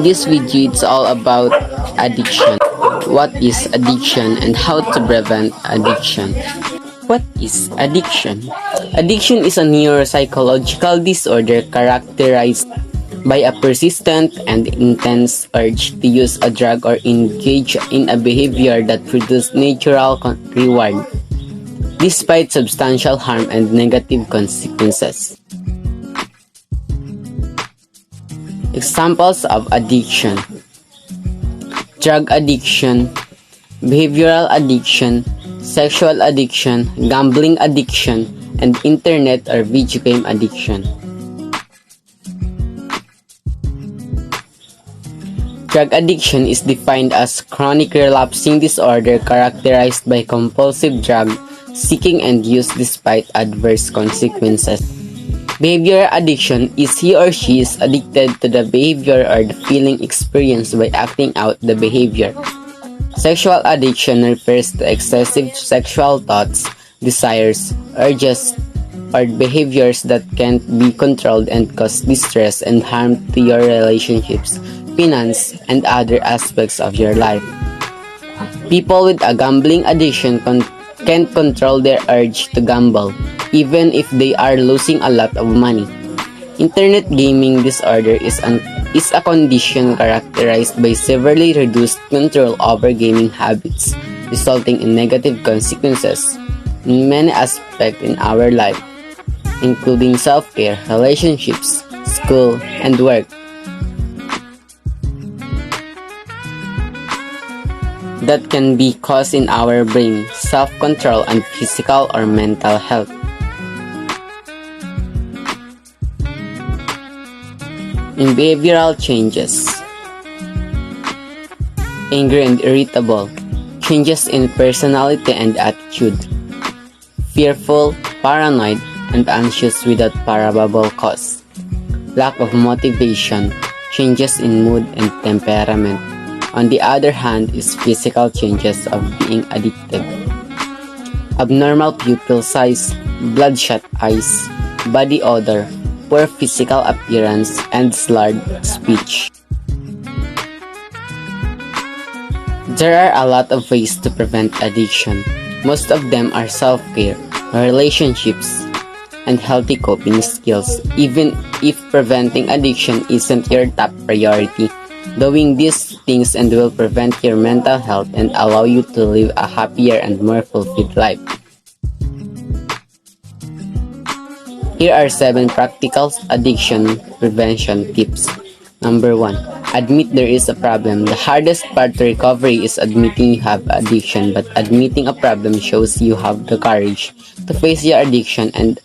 this video, it's all about addiction. What is addiction and how to prevent addiction? What is addiction? Addiction is a neuropsychological disorder characterized by a persistent and intense urge to use a drug or engage in a behavior that produces natural reward, despite substantial harm and negative consequences. Examples of addiction: drug addiction, behavioral addiction, sexual addiction, gambling addiction, and internet or video game addiction. Drug addiction is defined as chronic relapsing disorder characterized by compulsive drug seeking and use despite adverse consequences. Behavioral addiction is he or she is addicted to the behavior or the feeling experienced by acting out the behavior. Sexual addiction refers to excessive sexual thoughts, desires, urges, or behaviors that can't be controlled and cause distress and harm to your relationships, finance, and other aspects of your life. People with a gambling addiction can't control their urge to gamble, even if they are losing a lot of money. Internet gaming disorder is a condition characterized by severely reduced control over gaming habits, resulting in negative consequences in many aspects in our life, including self-care, relationships, school, and work. That can be caused in our brain, self-control, and physical or mental health. In behavioral changes: angry and irritable, changes in personality and attitude, fearful, paranoid, and anxious without probable cause, lack of motivation, changes in mood and temperament. On the other hand is physical changes of being addicted: abnormal pupil size, bloodshot eyes, body odor, poor physical appearance, and slurred speech. There are a lot of ways to prevent addiction. Most of them are self-care, relationships, and healthy coping skills. Even if preventing addiction isn't your top priority, doing these things and will prevent your mental health and allow you to live a happier and more fulfilled life. Here are 7 practical addiction prevention tips. Number 1. Admit there is a problem. The hardest part to recovery is admitting you have addiction, but admitting a problem shows you have the courage to face your addiction and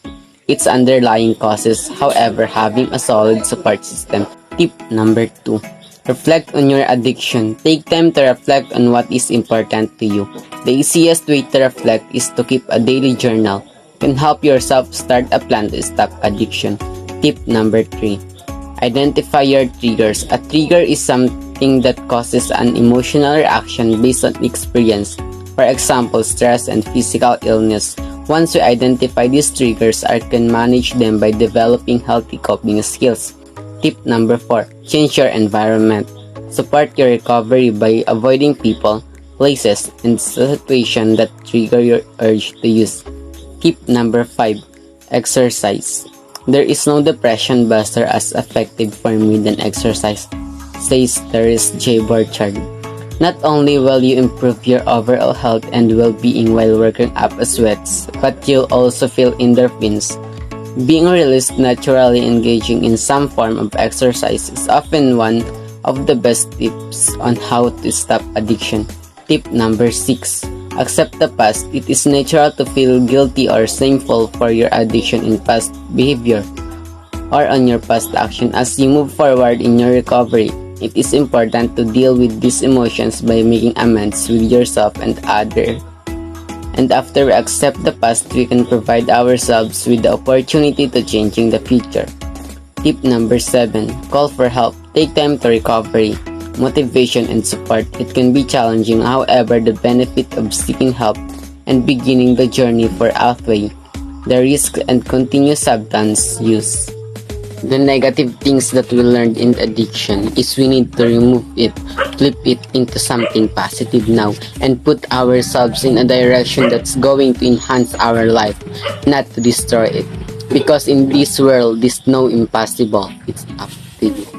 its underlying causes. However, having a solid support system. Tip number 2. Reflect on your addiction. Take time to reflect on what is important to you. The easiest way to reflect is to keep a daily journal. You can help yourself start a plan to stop addiction. Tip number 3. Identify your triggers. A trigger is something that causes an emotional reaction based on experience. For example, stress and physical illness. Once you identify these triggers, you can manage them by developing healthy coping skills. Tip number 4. Change your environment. Support your recovery by avoiding people, places, and situations that trigger your urge to use. Tip number 5. Exercise. There is no depression buster as effective for me than exercise, says Terence J. Burchard. Not only will you improve your overall health and well-being while working up a sweat, but you'll also feel endorphins being released naturally. Engaging in some form of exercise is often one of the best tips on how to stop addiction. Tip number 6. Accept the past. It is natural to feel guilty or shameful for your addiction in past behavior or on your past action. As you move forward in your recovery, it is important to deal with these emotions by making amends with yourself and others. And after we accept the past, we can provide ourselves with the opportunity to change in the future. Tip number 7. Call for help. Take time to recovery, motivation, and support. It can be challenging, however, the benefit of seeking help and beginning the journey for outweigh the risk and continuous substance use. The negative things that we learned in addiction is we need to remove it, flip it into something positive now, and put ourselves in a direction that's going to enhance our life, not to destroy it. Because in this world, there's no impossible. It's up to you.